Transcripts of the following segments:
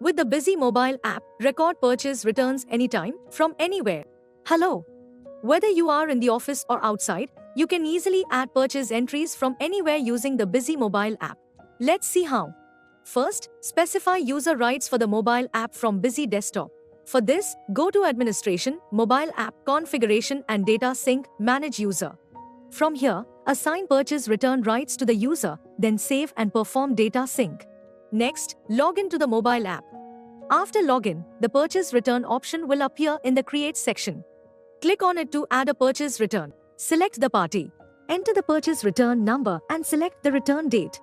With the Busy mobile app, record purchase returns anytime, from anywhere. Hello. Whether you are in the office or outside, you can easily add purchase entries from anywhere using the Busy mobile app. Let's see how. First, specify user rights for the mobile app from Busy Desktop. For this, go to Administration, Mobile App, Configuration and Data Sync, Manage User. From here, assign purchase return rights to the user, then save and perform data sync. Next, log in to the mobile app. After login, the purchase return option will appear in the Create section. Click on it to add a purchase return. Select the party. Enter the purchase return number and select the return date.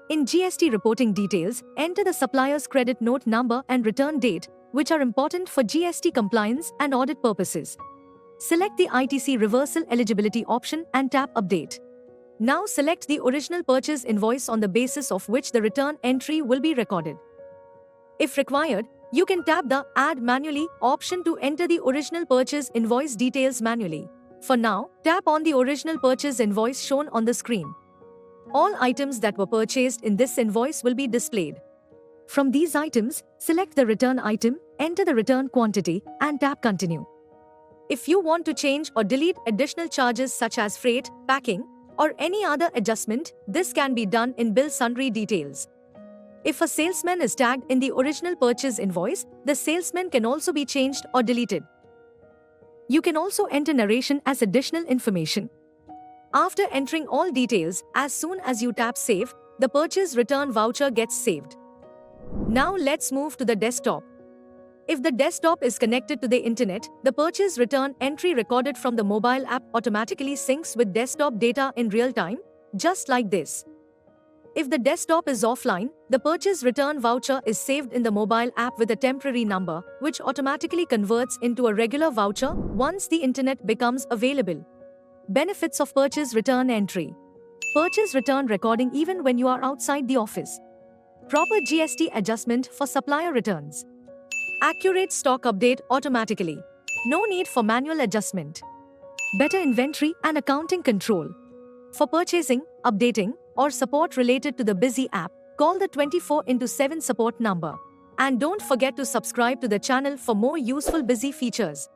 In GST reporting details, enter the supplier's credit note number and return date, which are important for GST compliance and audit purposes. Select the ITC reversal eligibility option and tap Update. Now select the original purchase invoice on the basis of which the return entry will be recorded. If required, you can tap the Add Manually option to enter the original purchase invoice details manually. For now, tap on the original purchase invoice shown on the screen. All items that were purchased in this invoice will be displayed. From these items, select the return item, enter the return quantity, and tap Continue. If you want to change or delete additional charges such as freight, packing, or any other adjustment, this can be done in Bill Sundry Details. If a salesman is tagged in the original purchase invoice, the salesman can also be changed or deleted. You can also enter narration as additional information. After entering all details, as soon as you tap Save, the purchase return voucher gets saved. Now let's move to the desktop. If the desktop is connected to the internet, the purchase return entry recorded from the mobile app automatically syncs with desktop data in real time, just like this. If the desktop is offline, the purchase return voucher is saved in the mobile app with a temporary number, which automatically converts into a regular voucher once the internet becomes available. Benefits of purchase return entry. Purchase return recording even when you are outside the office. Proper GST adjustment for supplier returns. Accurate stock update automatically. No need for manual adjustment. Better inventory and accounting control. For purchasing, updating, or support related to the Busy app, call the 24/7 support number. And don't forget to subscribe to the channel for more useful Busy features.